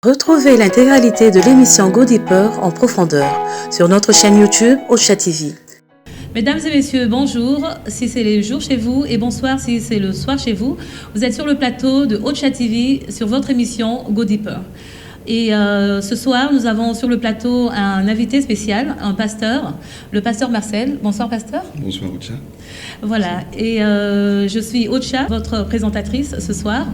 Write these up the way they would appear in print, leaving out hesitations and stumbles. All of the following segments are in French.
Retrouvez l'intégralité de l'émission Go Deeper en profondeur sur notre chaîne YouTube Ocha TV. Mesdames et messieurs, bonjour, si c'est le jour chez vous, et bonsoir si c'est le soir chez vous. Vous êtes sur le plateau de Ocha TV sur votre émission Go Deeper. Et ce soir, nous avons sur le plateau un invité spécial, un pasteur, le pasteur Marcel. Bonsoir pasteur. Bonsoir Ocha. Voilà, et je suis Ocha, votre présentatrice ce soir.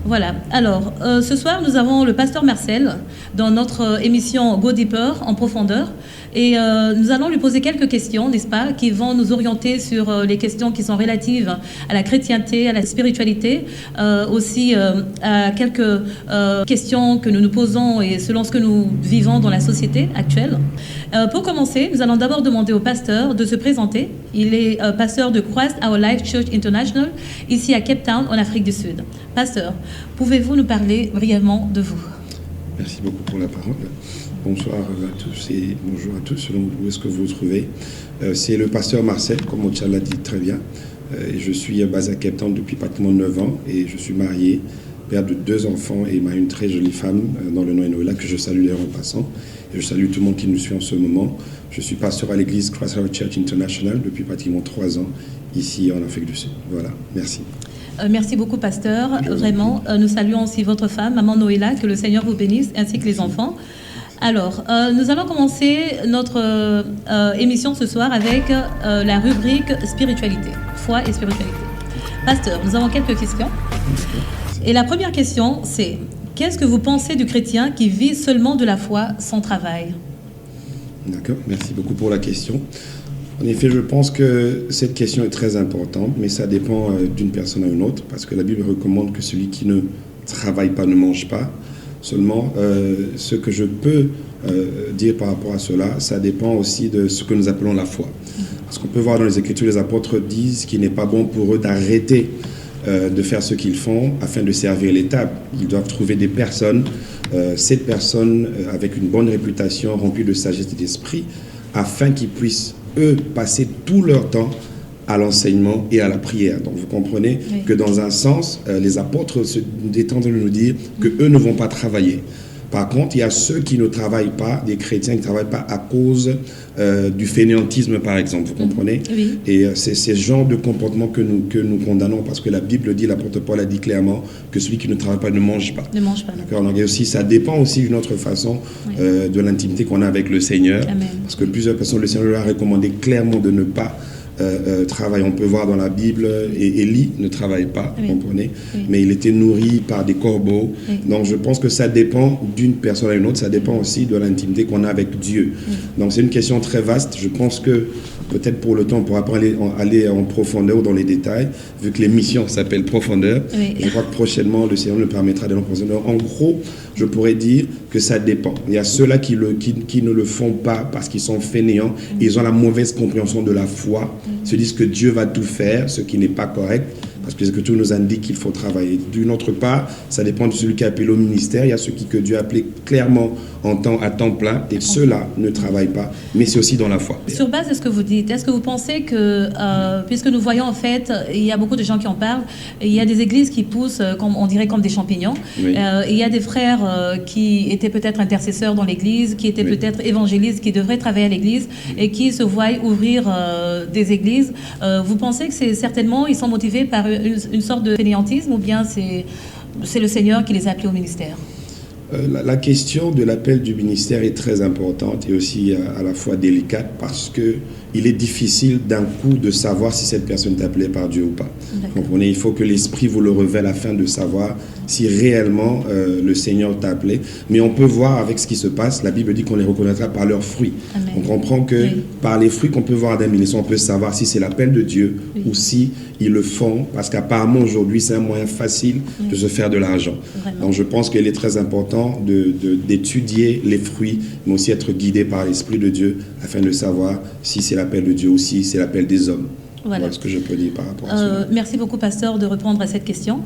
Voilà, alors ce soir nous avons le pasteur Marcel dans notre émission Go Deeper en profondeur et nous allons lui poser quelques questions, n'est-ce pas, qui vont nous orienter sur les questions qui sont relatives à la chrétienté, à la spiritualité, aussi à quelques questions que nous nous posons et selon ce que nous vivons dans la société actuelle. Pour commencer, nous allons d'abord demander au pasteur de se présenter. Il est pasteur de Christ Our Life Church International, ici à Cape Town, en Afrique du Sud. Pasteur, pouvez-vous nous parler brièvement de vous? Merci beaucoup pour la parole. Bonsoir à tous et bonjour à tous, selon où est-ce que vous vous trouvez. C'est le pasteur Marcel, comme Ocha l'a dit très bien. Je suis basé à Cape Town depuis pratiquement 9 ans et je suis marié, père de 2 enfants et une très jolie femme dans le nom Enola que je salue d'ailleurs en passant. Et je salue tout le monde qui nous suit en ce moment. Je suis pasteur à l'église Christ Our Church International depuis pratiquement 3 ans ici en Afrique du Sud. Voilà, merci. Merci beaucoup, pasteur. Vraiment, nous saluons aussi votre femme, maman Noéla, que le Seigneur vous bénisse, ainsi que les enfants. Alors, nous allons commencer notre émission ce soir avec la rubrique spiritualité, foi et spiritualité. Pasteur, nous avons quelques questions. Et la première question, c'est: qu'est-ce que vous pensez du chrétien qui vit seulement de la foi sans travail? D'accord, merci beaucoup pour la question. En effet, je pense que cette question est très importante, mais ça dépend d'une personne à une autre, parce que la Bible recommande que celui qui ne travaille pas ne mange pas. Seulement, ce que je peux dire par rapport à cela, ça dépend aussi de ce que nous appelons la foi. Parce qu'on peut voir dans les Écritures, les apôtres disent qu'il n'est pas bon pour eux d'arrêter de faire ce qu'ils font afin de servir les tables. Ils doivent trouver des personnes, cette personne avec une bonne réputation, remplie de sagesse et d'esprit, afin qu'ils puissent eux passer tout leur temps à l'enseignement et à la prière. Donc vous comprenez que dans un sens, les apôtres se détendent de nous dire que eux ne vont pas travailler. Par contre, il y a ceux qui ne travaillent pas, des chrétiens qui ne travaillent pas à cause du fainéantisme, par exemple. Vous comprenez? Oui. Et c'est ce genre de comportement que nous condamnons, parce que la Bible dit, l'apôtre Paul a dit clairement que celui qui ne travaille pas ne mange pas. Ne mange pas. D'accord. Donc aussi, ça dépend aussi d'une autre façon de l'intimité qu'on a avec le Seigneur. Amen. Parce que plusieurs personnes, le Seigneur leur a recommandé clairement de ne pas travaille. On peut voir dans la Bible, et Élie ne travaille pas, vous comprenez, mais il était nourri par des corbeaux. Donc je pense que ça dépend d'une personne à une autre, ça dépend aussi de l'intimité qu'on a avec Dieu. Donc c'est une question très vaste. Je pense que peut-être pour le temps, on pourra pas aller en profondeur dans les détails, vu que l'émission s'appelle Profondeur. Je crois que prochainement, le Seigneur nous permettra d'aller en profondeur. En gros, je pourrais dire que ça dépend. Il y a ceux-là qui ne le font pas parce qu'ils sont fainéants, et ils ont la mauvaise compréhension de la foi, se disent que Dieu va tout faire, ce qui n'est pas correct, parce que l'Écriture nous indique qu'il faut travailler. D'une autre part, ça dépend de celui qui est appelé au ministère. Il y a ceux que Dieu a appelés clairement à temps plein, et ceux-là ne travaillent pas, mais c'est aussi dans la foi. Sur base de ce que vous dites, est-ce que vous pensez que, puisque nous voyons en fait, il y a beaucoup de gens qui en parlent, il y a des églises qui poussent, on dirait comme des champignons, il y a des frères qui étaient peut-être intercesseurs dans l'église, qui étaient peut-être évangélistes, qui devraient travailler à l'église, et qui se voient ouvrir des églises. Vous pensez que c'est certainement, ils sont motivés par une sorte de fainéantisme, ou bien c'est le Seigneur qui les a appelés au ministère? La question de l'appel du ministère est très importante et aussi à la fois délicate, parce qu'il est difficile d'un coup de savoir si cette personne est appelée par Dieu ou pas. Vous comprenez? Il faut que l'Esprit vous le révèle afin de savoir si réellement le Seigneur t'a appelé. Mais on peut voir avec ce qui se passe, la Bible dit qu'on les reconnaîtra par leurs fruits. Amen. On comprend que par les fruits qu'on peut voir d'un ministère, on peut savoir si c'est l'appel de Dieu ou si ils le font, parce qu'apparemment aujourd'hui c'est un moyen facile de se faire de l'argent. Donc je pense qu'il est très important d'étudier les fruits, mais aussi être guidé par l'Esprit de Dieu afin de savoir si c'est l'appel de Dieu ou si c'est l'appel des hommes. Voilà. Ce que je peux dire par rapport à ça. Merci beaucoup, pasteur, de répondre à cette question.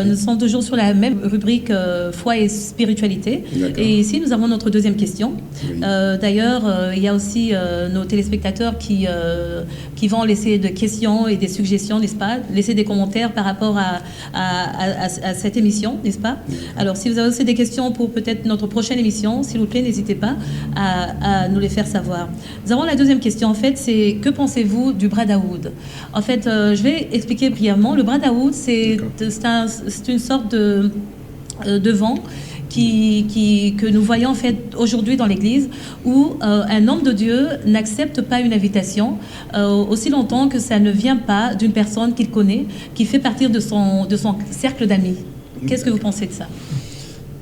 Nous sommes toujours sur la même rubrique foi et spiritualité. Et ici, nous avons notre deuxième question. Oui. D'ailleurs, il y a aussi nos téléspectateurs qui vont laisser des questions et des suggestions, n'est-ce pas? Laisser des commentaires par rapport à cette émission, n'est-ce pas? Alors, si vous avez aussi des questions pour peut-être notre prochaine émission, s'il vous plaît, n'hésitez pas à nous les faire savoir. Nous avons la deuxième question, en fait, c'est que pensez-vous du brotherhood? En fait, je vais expliquer brièvement. Le brotherhood, c'est une sorte de vent que nous voyons en fait aujourd'hui dans l'Église, où un homme de Dieu n'accepte pas une invitation aussi longtemps que ça ne vient pas d'une personne qu'il connaît, qui fait partie de son cercle d'amis. Qu'est-ce que vous pensez de ça?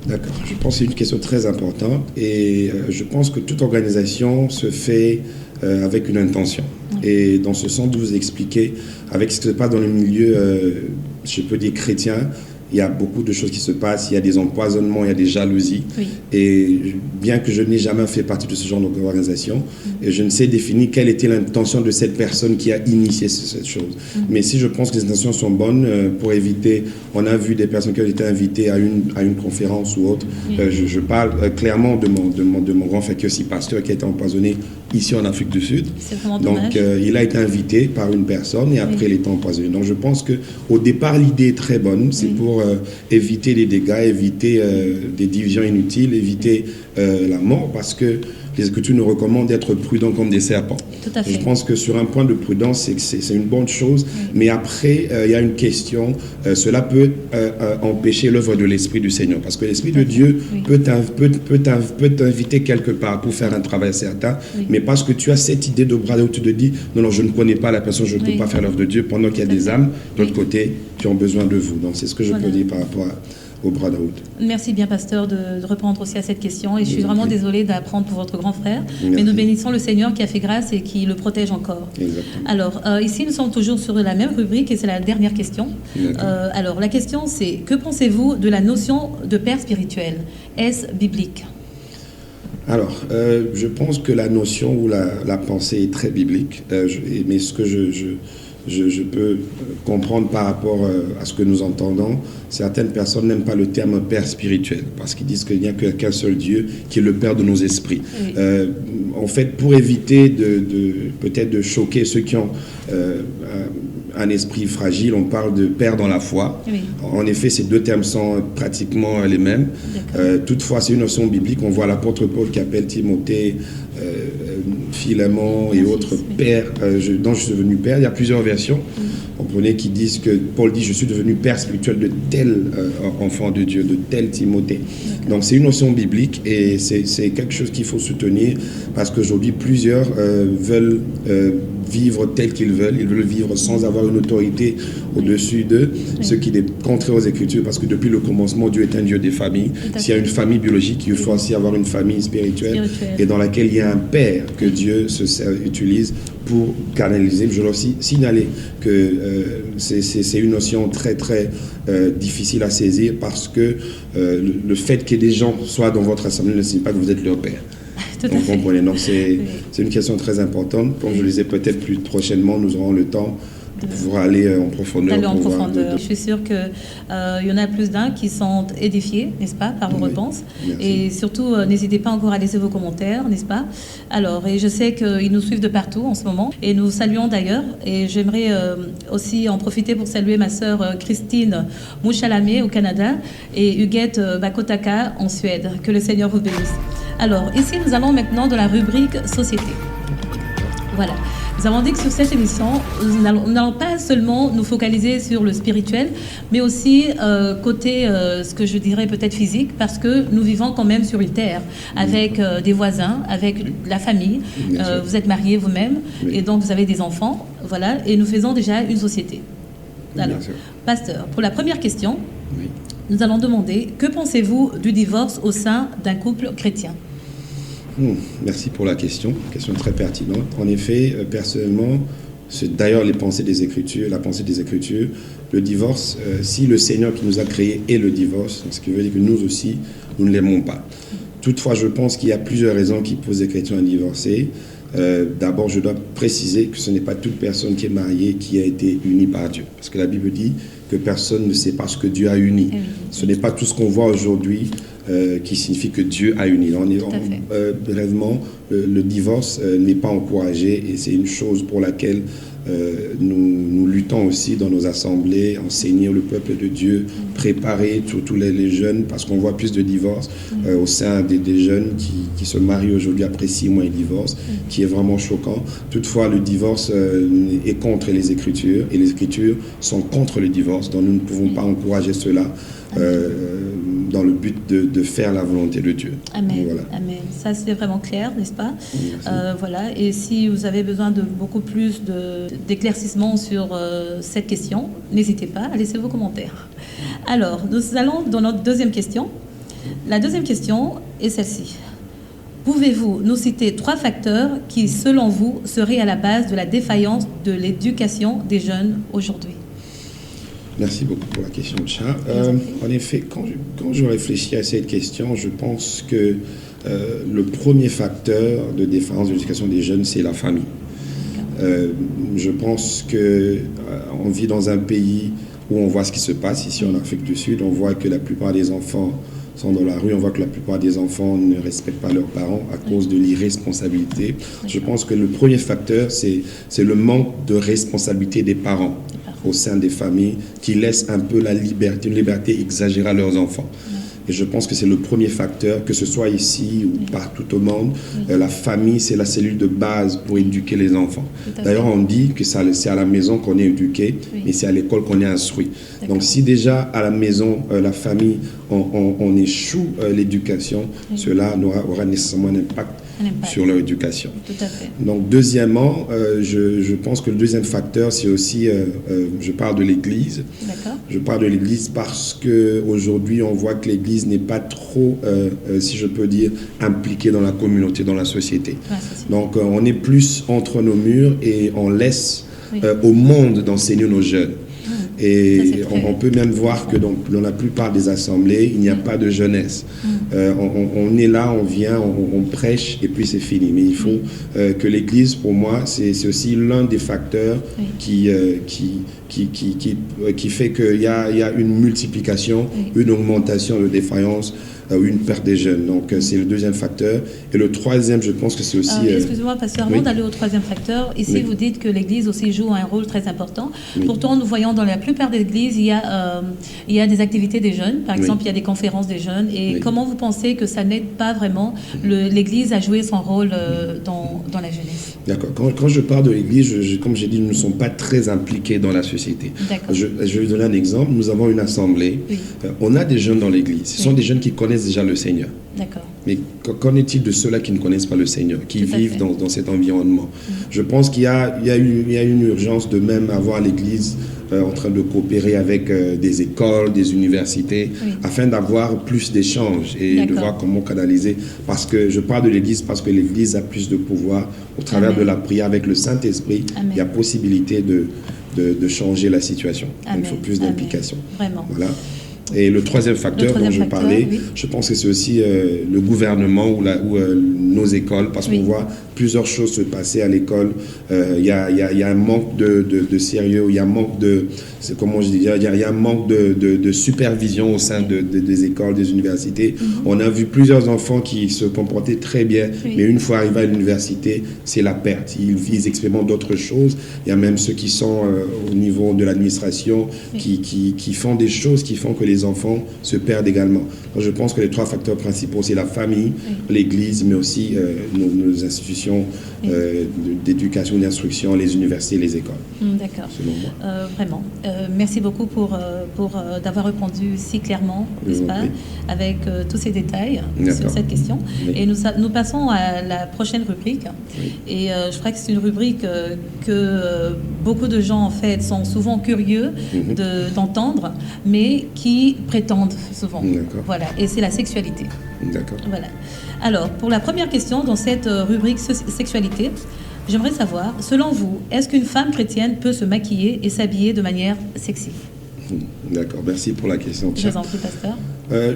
D'accord. Je pense que c'est une question très importante et je pense que toute organisation se fait avec une intention. Et dans ce sens, de vous expliquer, avec ce qui se passe dans le milieu, je peux dire chrétien, il y a beaucoup de choses qui se passent, il y a des empoisonnements, il y a des jalousies. Oui. Et bien que je n'ai jamais fait partie de ce genre d'organisation, je ne sais définir quelle était l'intention de cette personne qui a initié cette chose. Mais si je pense que les intentions sont bonnes, pour éviter, on a vu des personnes qui ont été invitées à une conférence ou autre. Je parle clairement de mon grand frère qui est aussi pasteur, qui a été empoisonné ici en Afrique du Sud. Donc il a été invité par une personne et après il est empoisonné. Donc je pense qu'au départ l'idée est très bonne, c'est pour éviter les dégâts, éviter des divisions inutiles, éviter la mort, parce que les Écritures nous recommandent d'être prudents comme des serpents. Tout à fait. Je pense que sur un point de prudence, c'est une bonne chose, mais après, il y a une question, cela peut empêcher l'œuvre de l'Esprit du Seigneur, parce que l'Esprit de Dieu peut t'inviter quelque part pour faire un travail certain, mais parce que tu as cette idée de bras où tu te dis, non, je ne connais pas la personne, je ne peux pas faire l'œuvre de Dieu, pendant qu'il y a des âmes, de l'autre côté, qui ont besoin de vous. Donc c'est ce que je peux dire par rapport au brotherhood. Merci bien, pasteur, de répondre aussi à cette question. Et je suis vraiment désolée d'apprendre pour votre grand frère. Mais nous bénissons le Seigneur qui a fait grâce et qui le protège encore. Exactement. Alors, ici, nous sommes toujours sur la même rubrique et c'est la dernière question. Alors, la question, c'est que pensez-vous de la notion de père spirituel? Est-ce biblique? Alors, je pense que la notion ou la pensée est très biblique. Mais ce que je peux comprendre par rapport à ce que nous entendons, certaines personnes n'aiment pas le terme père spirituel parce qu'ils disent qu'il n'y a qu'un seul Dieu qui est le père de nos esprits. En fait, pour éviter peut-être de choquer ceux qui ont un esprit fragile, on parle de père dans la foi. En effet, ces deux termes sont pratiquement les mêmes. Toutefois, c'est une notion biblique. On voit l'apôtre Paul qui appelle Timothée, Philémon et autres pères, dont je suis devenu père. Il y a plusieurs versions. Comprenez qui disent que Paul dit je suis devenu père spirituel de tel enfant de Dieu, de tel Timothée. Donc c'est une notion biblique et c'est quelque chose qu'il faut soutenir parce qu'aujourd'hui plusieurs veulent vivre tel qu'ils veulent. Ils veulent vivre sans avoir une autorité au-dessus d'eux, ce qui est contraire aux Écritures parce que depuis le commencement, Dieu est un Dieu des familles. S'il y a une famille biologique, il faut aussi avoir une famille spirituelle et dans laquelle il y a un père que Dieu utilise pour canaliser. Je dois aussi signaler que c'est une notion très très difficile à saisir parce que le fait que des gens soient dans votre assemblée ne signifie pas que vous êtes leur père. Donc, vous comprenez. Donc c'est une question très importante. Comme je le disais, peut-être plus prochainement, nous aurons le temps de pouvoir aller en profondeur. Je suis sûre qu'il y en a plus d'un qui sont édifiés, n'est-ce pas, par vos réponses. Et surtout, n'hésitez pas encore à laisser vos commentaires, n'est-ce pas? Alors, et je sais qu'ils nous suivent de partout en ce moment. Et nous saluons d'ailleurs. Et j'aimerais aussi en profiter pour saluer ma sœur Christine Mouchalamé au Canada et Huguette Bakotaka en Suède. Que le Seigneur vous bénisse. Alors, ici, nous allons maintenant dans la rubrique Société. Voilà. Nous avons dit que sur cette émission, nous n'allons pas seulement nous focaliser sur le spirituel, mais aussi côté, ce que je dirais peut-être physique, parce que nous vivons quand même sur une terre, avec des voisins, avec la famille. Vous êtes mariés vous-même, et donc vous avez des enfants, voilà, et nous faisons déjà une société. Alors, pasteur, pour la première question, nous allons demander, que pensez-vous du divorce au sein d'un couple chrétien ? Merci pour la question très pertinente. En effet, personnellement, c'est d'ailleurs les pensées des Écritures, la pensée des Écritures, le divorce, si le Seigneur qui nous a créés est le divorce, ce qui veut dire que nous aussi, nous ne l'aimons pas. Toutefois, je pense qu'il y a plusieurs raisons qui poussent les chrétiens à divorcer. D'abord, je dois préciser que ce n'est pas toute personne qui est mariée qui a été unie par Dieu. Parce que la Bible dit que personne ne sait pas ce que Dieu a uni. Oui. Ce n'est pas tout ce qu'on voit aujourd'hui qui signifie que Dieu a uni. Brèvement, le divorce n'est pas encouragé et c'est une chose pour laquelle nous luttons aussi dans nos assemblées, enseigner le peuple de Dieu, préparer tous les jeunes, parce qu'on voit plus de divorces au sein des jeunes qui se marient aujourd'hui après 6 mois et divorcent, qui est vraiment choquant. Toutefois, le divorce est contre les Écritures et les Écritures sont contre le divorce, donc nous ne pouvons pas encourager cela dans le but de faire la volonté de Dieu. Amen. Voilà. Amen. Ça, c'est vraiment clair, n'est-ce pas? Voilà. Et si vous avez besoin de beaucoup plus d'éclaircissement sur cette question, n'hésitez pas à laisser vos commentaires. Alors, nous allons dans notre deuxième question. La deuxième question est celle-ci. Pouvez-vous nous citer 3 facteurs qui, selon vous, seraient à la base de la défaillance de l'éducation des jeunes aujourd'hui? Merci beaucoup pour la question, Cha. En effet, quand je réfléchis à cette question, je pense que le premier facteur de défaillance de l'éducation des jeunes, c'est la famille. Je pense qu'on vit dans un pays où on voit ce qui se passe. Ici, en Afrique du Sud, on voit que la plupart des enfants sont dans la rue. On voit que la plupart des enfants ne respectent pas leurs parents à cause de l'irresponsabilité. Je pense que le premier facteur, c'est le manque de responsabilité des parents au sein des familles qui laissent un peu une liberté exagérée à leurs enfants. Et je pense que c'est le premier facteur, que ce soit ici ou partout au monde. La famille, c'est la cellule de base pour éduquer les enfants. D'ailleurs, on dit que c'est à la maison qu'on est éduqué, mais c'est à l'école qu'on est instruit. Donc si déjà à la maison, la famille, on échoue l'éducation, cela aura nécessairement un impact sur leur éducation. Tout à fait. Donc deuxièmement, je pense que le deuxième facteur, c'est aussi, je parle de l'Église. Je parle de l'Église parce qu'aujourd'hui, on voit que l'Église n'est pas trop, si je peux dire, impliquée dans la communauté, dans la société. Donc on est plus entre nos murs et on laisse au monde d'enseigner nos jeunes. Et on peut même voir que dans la plupart des assemblées, il n'y a pas de jeunesse. On est là, on vient, on prêche et puis c'est fini. Mais il faut que l'Église, pour moi, c'est aussi l'un des facteurs qui fait qu'il y a une multiplication, une augmentation de défaillance, une perte des jeunes. Donc c'est le deuxième facteur. Et le troisième, je pense que c'est aussi... Excusez-moi, pasteur, avant d'aller au troisième facteur, ici vous dites que l'Église aussi joue un rôle très important. Pourtant, nous voyons dans la plupart des églises, il y a des activités des jeunes. Par exemple, il y a des conférences des jeunes. Et comment vous pensez que ça n'aide pas vraiment l'Église à jouer son rôle dans la jeunesse? D'accord. Quand je parle de l'Église, comme j'ai dit, nous ne sommes pas très impliqués dans la société. Je vais vous donner un exemple. Nous avons une assemblée. On a des jeunes dans l'Église. Ce sont des jeunes qui connaissent déjà le Seigneur. D'accord. Mais qu'en est-il de ceux-là qui ne connaissent pas le Seigneur, qui vivent dans cet environnement? Je pense qu'il y a une urgence de même à voir l'Église en train de coopérer avec des écoles, des universités, afin d'avoir plus d'échanges et de voir comment canaliser. Parce que je parle de l'Église parce que l'Église a plus de pouvoir au travers de la prière avec le Saint-Esprit. Il y a possibilité de changer la situation. Donc il faut plus d'implication. Vraiment. Voilà. Et le troisième facteur dont je parlais, je pense que c'est aussi le gouvernement ou nos écoles, parce qu'on voit plusieurs choses se passer à l'école. Il y a un manque de sérieux, il y a un manque de supervision au sein des écoles, des universités. On a vu plusieurs enfants qui se comportaient très bien, mais une fois arrivés à l'université, c'est la perte. Ils expérimentent d'autres choses. Il y a même ceux qui sont au niveau de l'administration, qui font des choses qui font que les enfants se perdent également. Donc, je pense que les 3 facteurs principaux, c'est la famille, l'Église, mais aussi nos institutions d'éducation, d'instruction, les universités et les écoles. D'accord. Vraiment. Merci beaucoup pour d'avoir répondu si clairement, n'est-ce pas, avec tous ces détails sur cette question. Et nous passons à la prochaine rubrique. Et je crois que c'est une rubrique que beaucoup de gens, en fait, sont souvent curieux d'entendre, mais qui prétendent souvent. Voilà. Et c'est la sexualité. D'accord. Voilà. Alors, pour la première question dans cette rubrique sexualité, j'aimerais savoir, selon vous, est-ce qu'une femme chrétienne peut se maquiller et s'habiller de manière sexy? D'accord, merci pour la question. Je vous en prie, pasteur.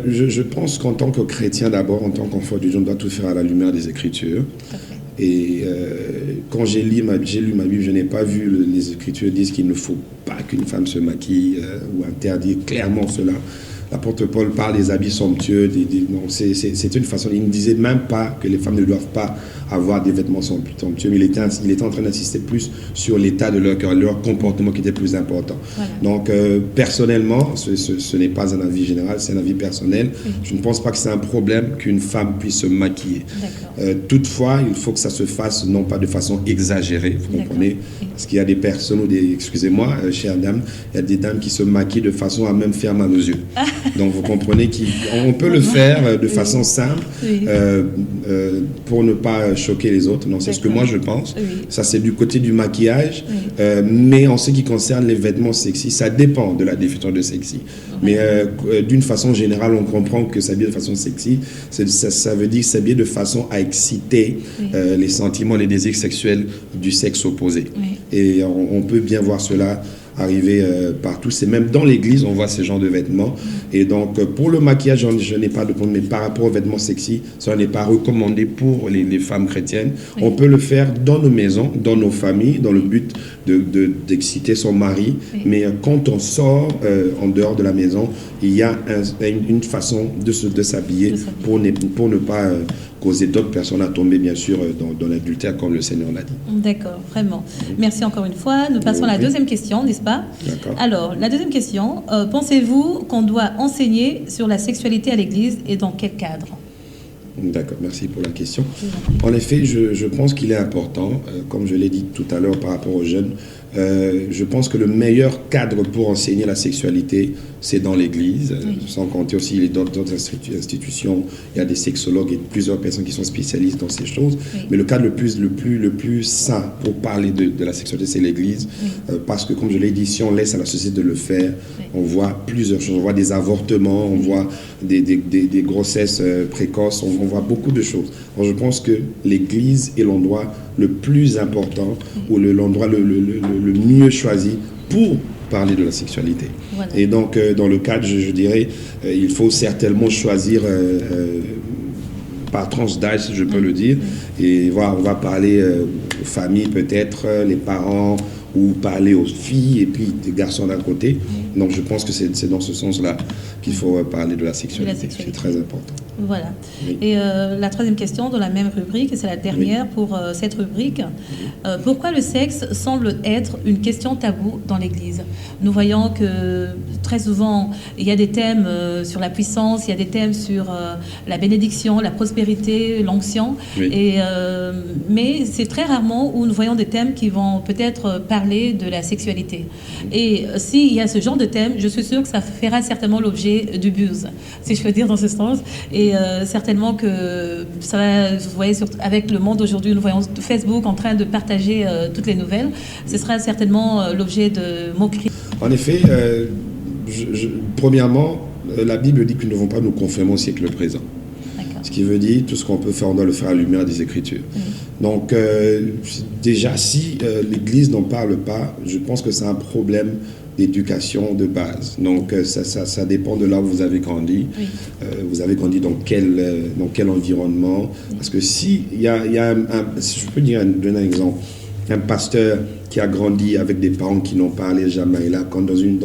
Je pense qu'en tant que chrétien, d'abord, en tant qu'enfant du Dieu, on doit tout faire à la lumière des Écritures. Et quand j'ai lu ma Bible, je n'ai pas vu les Écritures disent qu'il ne faut pas qu'une femme se maquille ou interdire clairement cela. L'apôtre Paul parle des habits somptueux, c'est une façon, il ne disait même pas que les femmes ne doivent pas avoir des vêtements somptueux, mais il était en train d'insister plus sur l'état de leur cœur, leur comportement qui était plus important. Voilà. Donc, personnellement, ce n'est pas un avis général, c'est un avis personnel. Oui. Je ne pense pas que c'est un problème qu'une femme puisse se maquiller. Toutefois, il faut que ça se fasse non pas de façon exagérée, vous comprenez, parce qu'il y a des personnes, excusez-moi, chère dame, il y a des dames qui se maquillent de façon à même faire mal aux yeux. Donc, vous comprenez qu'on peut le faire de façon simple pour ne pas choquer les autres. Non, c'est ce que moi je pense. Oui. Ça, c'est du côté du maquillage. Oui. Mais en ce qui concerne les vêtements sexy, ça dépend de la définition de sexy. Oui. Mais d'une façon générale, on comprend que s'habiller de façon sexy, ça veut dire s'habiller de façon à exciter les sentiments, les désirs sexuels du sexe opposé. Oui. Et on peut bien voir cela arriver partout. C'est même dans l'église, on voit ce genre de vêtements. Et donc, pour le maquillage, je n'ai pas de problème. Mais par rapport aux vêtements sexy, ça n'est pas recommandé pour les femmes chrétiennes. Oui. On peut le faire dans nos maisons, dans nos familles, dans le but d'exciter son mari. Oui. Mais quand on sort en dehors de la maison, il y a une façon de s'habiller pour ne pas causer d'autres personnes à tomber, bien sûr, dans l'adultère, comme le Seigneur l'a dit. D'accord, vraiment. Merci encore une fois. Nous passons à la deuxième question, n'est-ce pas? D'accord. Alors, la deuxième question, pensez-vous qu'on doit enseigner sur la sexualité à l'Église et dans quel cadre? D'accord, merci pour la question. En effet, je pense qu'il est important, comme je l'ai dit tout à l'heure par rapport aux jeunes, je pense que le meilleur cadre pour enseigner la sexualité, c'est dans l'Église, sans compter aussi les d'autres institutions. Il y a des sexologues et plusieurs personnes qui sont spécialistes dans ces choses. Oui. Mais le cadre le plus sain pour parler de la sexualité, c'est l'Église. Oui. Parce que, comme je l'ai dit, si on laisse à la société de le faire, on voit plusieurs choses. On voit des avortements, on voit des grossesses précoces, on voit beaucoup de choses. Alors, je pense que l'Église est l'endroit le plus important ou l'endroit le mieux choisi pour parler de la sexualité. Voilà. Et donc, dans le cadre, je dirais, il faut certainement choisir par tranche d'âge, si je peux le dire. Et voilà, on va parler aux familles peut-être, les parents, ou parler aux filles et puis des garçons d'un côté. Donc, je pense que c'est dans ce sens-là qu'il faut parler de la sexualité. C'est très important. Voilà. Oui. Et la troisième question dans la même rubrique, et c'est la dernière pour cette rubrique. Pourquoi le sexe semble être une question taboue dans l'Église? Nous voyons que très souvent, il y a des thèmes sur la puissance, il y a des thèmes sur la bénédiction, la prospérité, l'onction. Oui. Mais c'est très rarement où nous voyons des thèmes qui vont peut-être parler de la sexualité. Et s'il y a ce genre de thème, je suis sûre que ça fera certainement l'objet du buzz, si je peux dire dans ce sens. Et certainement que ça va, vous voyez, avec le monde aujourd'hui, nous voyons Facebook en train de partager toutes les nouvelles. Ce sera certainement l'objet de moqueries. En effet, premièrement, la Bible dit que nous ne devons pas nous conformer au siècle présent. Ce qui veut dire, tout ce qu'on peut faire, on doit le faire à la lumière des Écritures. Oui. Donc, déjà, si l'Église n'en parle pas, je pense que c'est un problème d'éducation de base. Donc, ça dépend de là où vous avez grandi. Oui. Vous avez grandi dans quel environnement. Oui. Parce que si si je peux donner un exemple, un pasteur qui a grandi avec des parents qui n'ont parlé jamais, là, quand dans un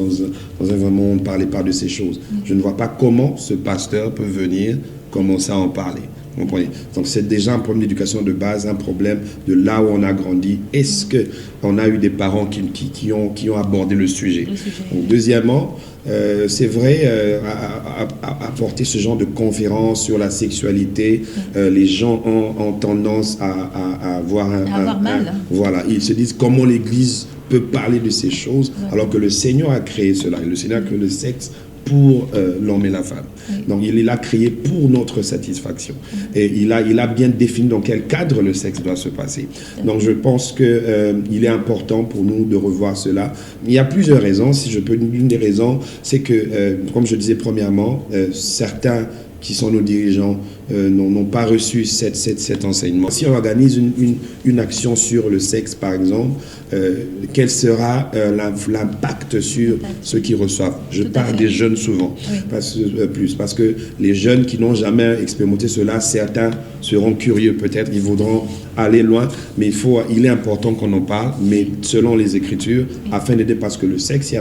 environnement on ne parlait pas de ces choses, je ne vois pas comment ce pasteur peut venir commencer à en parler. Vous comprenez? Donc, c'est déjà un problème d'éducation de base, un problème de là où on a grandi. Est-ce qu'on a eu des parents qui ont abordé le sujet? Donc, deuxièmement, c'est vrai, apporter ce genre de conférences sur la sexualité, les gens ont tendance à avoir mal. Voilà, ils se disent comment l'Église peut parler de ces choses, alors que le Seigneur a créé cela. Le Seigneur a créé le sexe pour l'homme et la femme. Donc, il l'a créé pour notre satisfaction. Et il a bien défini dans quel cadre le sexe doit se passer. Donc, je pense qu'il est important pour nous de revoir cela. Il y a plusieurs raisons. Si je peux, une des raisons, c'est que, comme je disais premièrement, certains qui sont nos dirigeants n'ont pas reçu cet enseignement. Si on organise une action sur le sexe, par exemple, quel sera l'impact sur ceux qui reçoivent? Je parle des jeunes souvent, parce que les jeunes qui n'ont jamais expérimenté cela, certains seront curieux peut-être, ils voudront aller loin, mais il est important qu'on en parle, mais selon les Écritures, afin d'aider, parce que le sexe est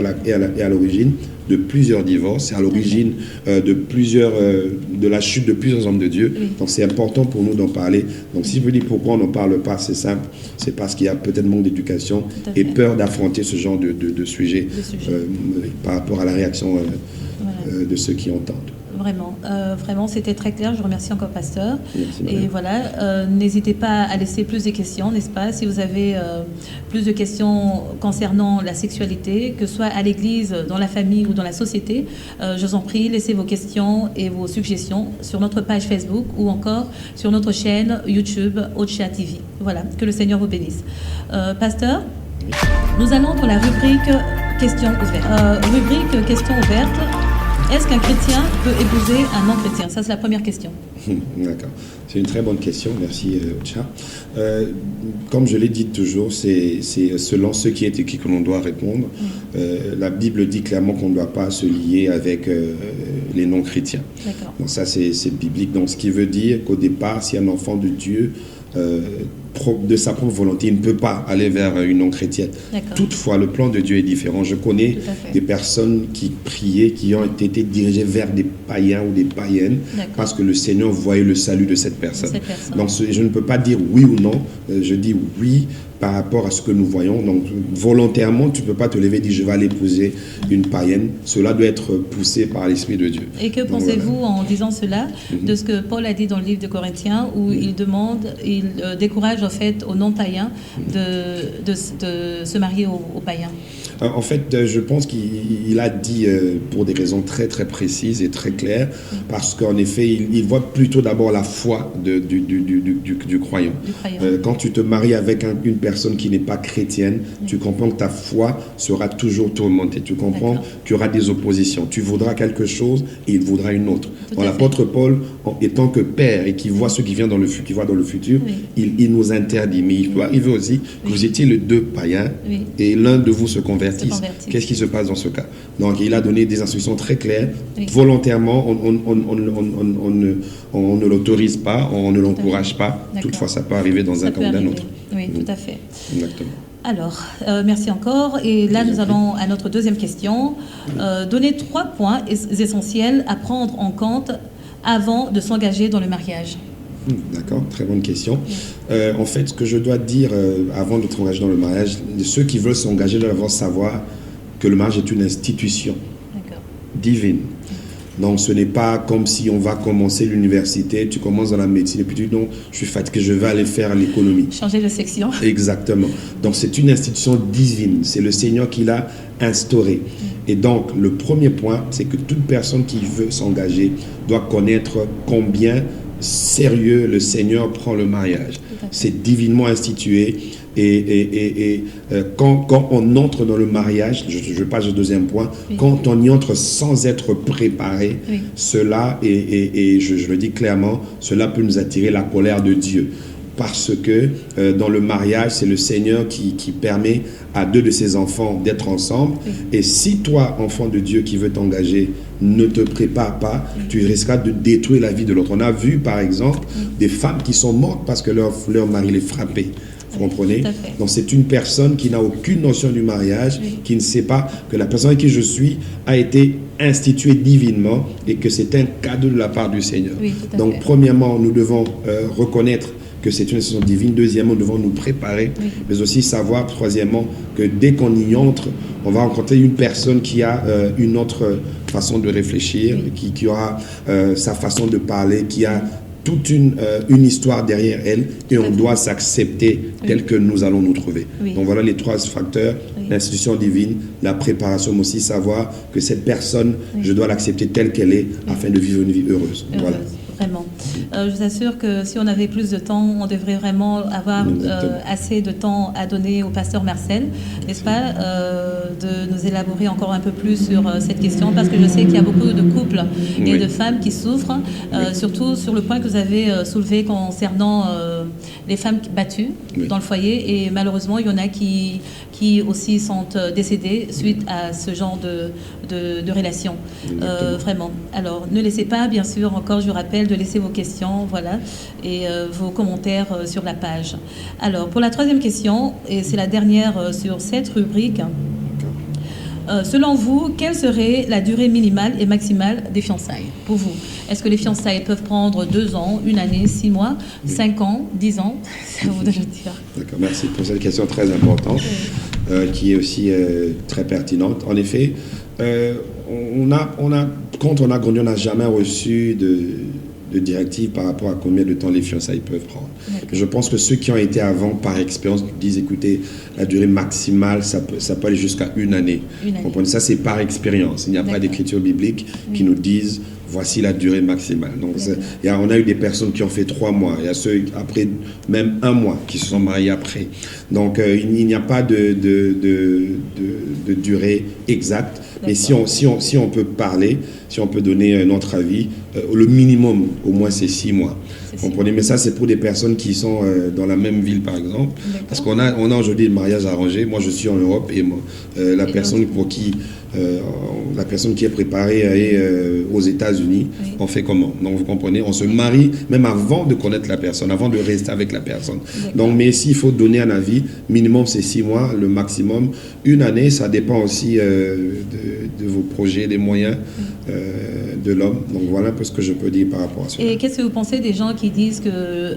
à l'origine de plusieurs divorces, c'est à l'origine de la chute de plusieurs hommes de Dieu. Donc c'est important pour nous d'en parler. Donc si je veux dire pourquoi on n'en parle pas, c'est simple, c'est parce qu'il y a peut-être manque d'éducation et peur d'affronter ce genre de sujet par rapport à la réaction de ceux qui entendent. Vraiment, c'était très clair. Je remercie encore Pasteur. Merci, et voilà, n'hésitez pas à laisser plus de questions, n'est-ce pas? Si vous avez plus de questions concernant la sexualité, que ce soit à l'église, dans la famille ou dans la société, je vous en prie, laissez vos questions et vos suggestions sur notre page Facebook ou encore sur notre chaîne YouTube Ocha TV. Voilà, que le Seigneur vous bénisse. Pasteur, nous allons dans la rubrique questions ouvertes. Questions ouvertes. Est-ce qu'un chrétien peut épouser un non-chrétien? Ça, c'est la première question. D'accord. C'est une très bonne question. Merci, Ocha. Comme je l'ai dit toujours, c'est selon ce qui est écrit que l'on doit répondre. La Bible dit clairement qu'on ne doit pas se lier avec les non-chrétiens. D'accord. Donc ça, c'est biblique. Donc, ce qui veut dire qu'au départ, si un enfant de Dieu de sa propre volonté, il ne peut pas aller vers une non-chrétienne. Toutefois, le plan de Dieu est différent. Je connais des personnes qui priaient, qui ont été dirigées vers des païens ou des païennes parce que le Seigneur voyait le salut de cette personne. Donc, je ne peux pas dire oui ou non. Je dis oui par rapport à ce que nous voyons. Donc, volontairement, tu ne peux pas te lever et dire je vais aller épouser une païenne. Cela doit être poussé par l'Esprit de Dieu. Et que pensez-vous en disant cela de ce que Paul a dit dans le livre de Corinthiens où il décourage en fait aux non-païens de se marier aux païens? En fait, je pense qu'il a dit pour des raisons très très précises et très claires, parce qu'en effet, il voit plutôt d'abord la foi du croyant. Quand tu te maries avec une personne qui n'est pas chrétienne, tu comprends que ta foi sera toujours tourmentée. Tu comprends qu'il y aura des oppositions. Tu voudras quelque chose et il voudra une autre. L'apôtre Paul, étant que père et qui voit ce qui vient dans le futur, il nous interdit. Mais il veut aussi que vous étiez les deux païens et l'un de vous se convertisse. Qu'est-ce qui se passe dans ce cas? Donc, il a donné des instructions très claires. Volontairement, on ne l'autorise pas, on ne l'encourage pas. Toutefois, ça peut arriver dans un cas ou d'un autre. Oui, tout à fait. Exactement. Alors, merci encore. Et là, nous allons à notre deuxième question. Donner 3 points essentiels à prendre en compte avant de s'engager dans le mariage. D'accord, très bonne question. En fait, ce que je dois dire avant de s'engager dans le mariage, ceux qui veulent s'engager doivent savoir que le mariage est une institution divine. Donc, ce n'est pas comme si on va commencer l'université, tu commences dans la médecine et puis tu dis non, je suis fatigué, je vais aller faire l'économie. Changer de section. Exactement. Donc, c'est une institution divine. C'est le Seigneur qui l'a instaurée. Et donc, le premier point, c'est que toute personne qui veut s'engager doit connaître combien sérieux le Seigneur prend le mariage. C'est divinement institué. Et quand on entre dans le mariage, je passe au deuxième point, quand on y entre sans être préparé, cela, et je le dis clairement, cela peut nous attirer la colère de Dieu. Parce que dans le mariage, c'est le Seigneur qui permet à 2 de ses enfants d'être ensemble. Et si toi, enfant de Dieu qui veux t'engager, ne te prépare pas, tu risqueras de détruire la vie de l'autre. On a vu, par exemple, des femmes qui sont mortes parce que leur mari les frappait. Vous comprenez? Donc c'est une personne qui n'a aucune notion du mariage, qui ne sait pas que la personne avec qui je suis a été instituée divinement et que c'est un cadeau de la part du Seigneur. Donc premièrement, nous devons reconnaître que c'est une institution divine. Deuxièmement, nous devons nous préparer, mais aussi savoir, troisièmement, que dès qu'on y entre, on va rencontrer une personne qui a une autre façon de réfléchir, qui aura sa façon de parler, qui a toute une histoire derrière elle, et on doit s'accepter tel que nous allons nous trouver. Donc voilà les 3 facteurs, l'institution divine, la préparation, mais aussi savoir que cette personne, je dois l'accepter telle qu'elle est afin de vivre une vie heureuse. Voilà. vraiment. Je vous assure que si on avait plus de temps, on devrait vraiment avoir assez de temps à donner au pasteur Marcel, n'est-ce pas, de nous élaborer encore un peu plus sur cette question, parce que je sais qu'il y a beaucoup de couples et de femmes qui souffrent, surtout sur le point que vous avez soulevé concernant les femmes battues dans le foyer, et malheureusement il y en a qui aussi sont décédées suite à ce genre de relation. Vraiment. Alors ne laissez pas, bien sûr, encore je vous rappelle de laisser vos questions, voilà, et vos commentaires sur la page. Alors pour la troisième question, et c'est la dernière sur cette rubrique, selon vous, quelle serait la durée minimale et maximale des fiançailles pour vous? Est-ce que les fiançailles peuvent prendre 2 ans, 1 année, 6 mois, 5 ans, 10 ans? C'est à vous de le dire. D'accord, merci pour cette question très importante, qui est aussi très pertinente. En effet, quand on a grandi, on n'a jamais reçu de directive par rapport à combien de temps les fiançailles peuvent prendre. Je pense que ceux qui ont été avant, par expérience, disent, écoutez, la durée maximale, ça peut aller jusqu'à 1 année. Vous comprenez? Ça, c'est par expérience. Il n'y a pas d'écriture biblique qui nous disent, voici la durée maximale. Donc, on a eu des personnes qui ont fait 3 mois. Il y a ceux, après, même 1 mois, qui se sont mariés après. Donc, il n'y a pas de durée exacte. Mais si on peut parler, si on peut donner notre avis, le minimum, au moins, c'est 6 mois. Vous comprenez? Mais ça, c'est pour des personnes qui sont dans la même ville, par exemple. Parce qu'on a aujourd'hui le mariage arrangé. Moi, je suis en Europe et la personne qui est préparée à aller aux États-Unis, on fait comment? Donc, vous comprenez? On se marie même avant de connaître la personne, avant de rester avec la personne. Donc, mais s'il faut donner un avis, minimum, c'est 6 mois, le maximum 1 année. Ça dépend aussi de vos projets, des moyens de l'homme. Donc, voilà un peu ce que je peux dire par rapport à ça. Et qu'est-ce que vous pensez des gens qui disent que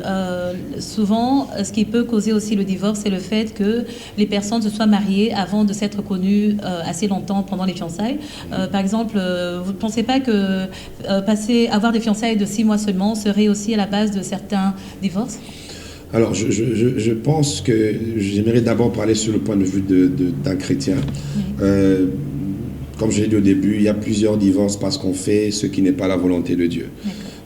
souvent, ce qui peut causer aussi le divorce, c'est le fait que les personnes se soient mariées avant de s'être connues assez longtemps pendant les fiançailles. Par exemple, vous ne pensez pas que avoir des fiançailles de 6 mois seulement serait aussi à la base de certains divorces? Alors, je pense que j'aimerais d'abord parler sur le point de vue d'un chrétien. Comme je l'ai dit au début, il y a plusieurs divorces parce qu'on fait ce qui n'est pas la volonté de Dieu.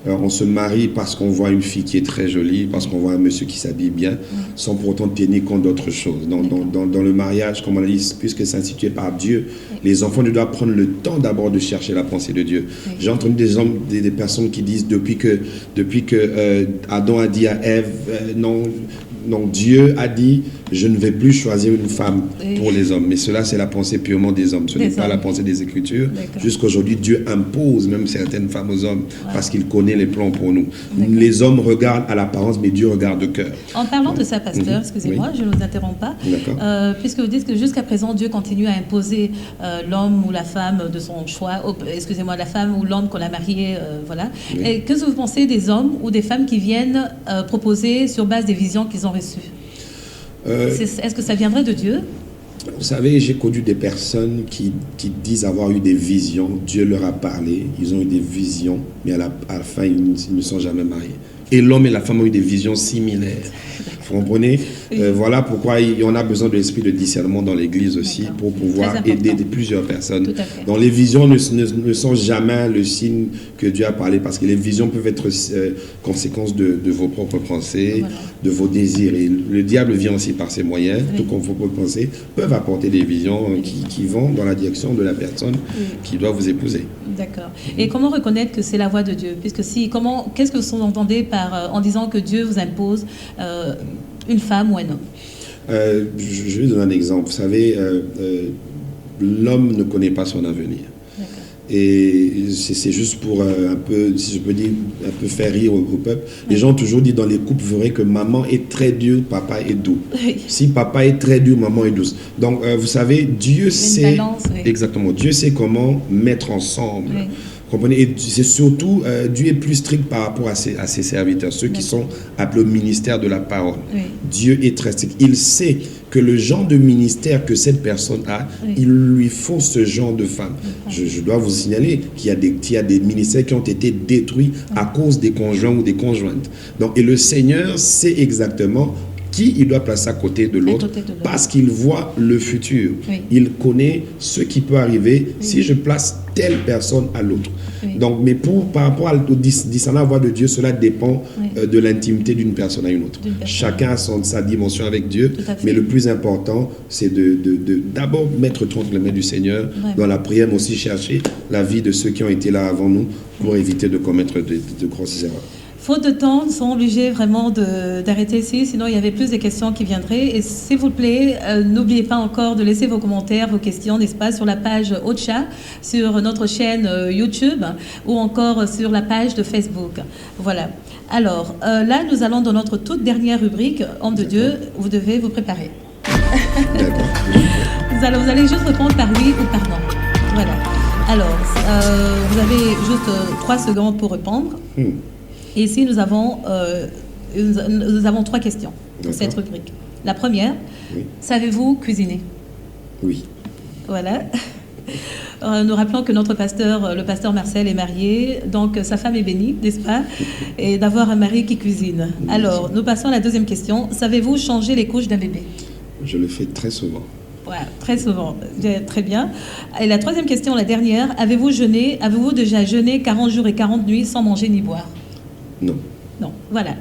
On se marie parce qu'on voit une fille qui est très jolie, parce qu'on voit un monsieur qui s'habille bien, sans pour autant tenir compte d'autre chose. Dans le mariage, comme on l'a dit, puisque c'est institué par Dieu, les enfants doivent prendre le temps d'abord de chercher la pensée de Dieu. J'ai entendu des personnes qui disent depuis que Adam a dit à Ève, non, Dieu a dit, je ne vais plus choisir une femme pour les hommes. Mais cela, c'est la pensée purement des hommes. Ce n'est pas la pensée des Écritures. Jusqu'aujourd'hui, Dieu impose même certaines femmes aux hommes parce qu'il connaît les plans pour nous. Les hommes regardent à l'apparence, mais Dieu regarde le cœur. En parlant de ça, pasteur, excusez-moi, je ne vous interromps pas. Puisque vous dites que jusqu'à présent, Dieu continue à imposer l'homme ou la femme de son choix, la femme ou l'homme qu'on a marié, voilà. Et qu'est-ce que vous pensez des hommes ou des femmes qui viennent proposer sur base des visions qu'ils ont reçues? Est-ce que ça viendrait de Dieu? Vous savez, j'ai connu des personnes qui disent avoir eu des visions. Dieu leur a parlé, ils ont eu des visions, mais à la fin, ils ne sont jamais mariés. Et l'homme et la femme ont eu des visions similaires. Vous comprenez? Voilà pourquoi on a besoin de l'esprit de discernement dans l'Église aussi pour pouvoir aider plusieurs personnes. Donc les visions ne sont jamais le signe que Dieu a parlé, parce que les visions peuvent être conséquences de vos propres pensées, de vos désirs. Et le diable vient aussi par ses moyens, tout comme vos propres pensées peuvent apporter des visions qui vont dans la direction de la personne qui doit vous épouser. D'accord. Et comment reconnaître que c'est la voix de Dieu? Puisque qu'est-ce que vous entendez en disant que Dieu vous impose une femme ou un homme? Je vais donner un exemple. Vous savez, l'homme ne connaît pas son avenir. Et c'est juste pour un peu, si je peux dire, un peu faire rire au peuple. Les gens ont toujours dit dans les couples, vous verrez que maman est très dure, papa est doux. Si papa est très dur, maman est douce. Donc, vous savez, Dieu sait... Balance, exactement. Dieu sait comment mettre ensemble. Comprenez? Et c'est surtout, Dieu est plus strict par rapport à ses serviteurs, ceux qui sont appelés au ministère de la parole. Dieu est très strict. Il sait que le genre de ministère que cette personne a, il lui faut ce genre de femme. Je dois vous signaler qu'il y a des ministères qui ont été détruits à cause des conjoints ou des conjointes. Donc, et le Seigneur sait exactement qui il doit placer à côté de l'autre côté de l'autre. parce qu'il voit le futur. Oui. Il connaît ce qui peut arriver si je place telle personne à l'autre. Oui. Donc, mais par rapport au discernement à la voix de Dieu, cela dépend de l'intimité d'une personne à une autre. Chacun a sa dimension avec Dieu, Tout à fait. mais le plus important, c'est d'abord mettre tout entre les mains du Seigneur. Vraiment. Dans la prière, mais aussi chercher la vie de ceux qui ont été là avant nous pour éviter de commettre de grosses erreurs. Faute de temps, nous sommes obligés vraiment d'arrêter ici, sinon il y avait plus de questions qui viendraient. Et s'il vous plaît, n'oubliez pas encore de laisser vos commentaires, vos questions, n'est-ce pas, sur la page Ocha, sur notre chaîne YouTube ou encore sur la page de Facebook. Voilà. Alors, là, nous allons dans notre toute dernière rubrique, Homme de Dieu, vous devez vous préparer. D'accord. Vous allez juste répondre par oui ou par non. Voilà. Alors, vous avez juste 3 secondes pour répondre. Et ici, nous avons 3 questions pour cette rubrique. La première, savez-vous cuisiner? Oui. Voilà. Nous rappelons que notre pasteur, le pasteur Marcel, est marié, donc sa femme est bénie, n'est-ce pas? Et d'avoir un mari qui cuisine. Alors, nous passons à la deuxième question. Savez-vous changer les couches d'un bébé? Je le fais très souvent. Voilà, très souvent. Très bien. Et la troisième question, la dernière. Avez-vous déjà jeûné 40 jours et 40 nuits sans manger ni boire? Non. Non, voilà.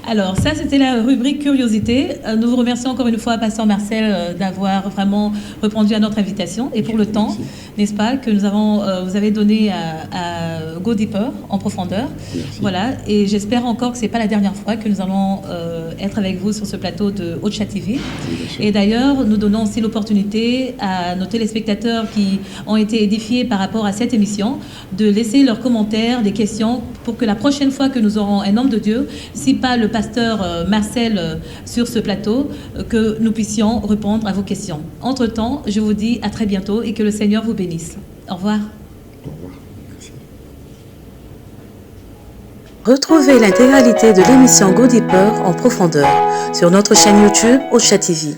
Alors, ça, c'était la rubrique curiosité. Nous vous remercions encore une fois, Pasteur Marcel, d'avoir vraiment répondu à notre invitation et pour le temps, n'est-ce pas, que vous avez donné à Go Deeper en profondeur. Merci. Voilà. Et j'espère encore que ce n'est pas la dernière fois que nous allons être avec vous sur ce plateau de Ocha TV. Et d'ailleurs, nous donnons aussi l'opportunité à nos téléspectateurs qui ont été édifiés par rapport à cette émission de laisser leurs commentaires, des questions, pour que la prochaine fois que nous aurons un homme de Dieu, si pas le pasteur Marcel sur ce plateau, que nous puissions répondre à vos questions. Entre-temps, je vous dis à très bientôt et que le Seigneur vous bénisse. Au revoir. Au revoir. Merci. Retrouvez l'intégralité de l'émission Go Deeper en profondeur sur notre chaîne YouTube Ocha TV.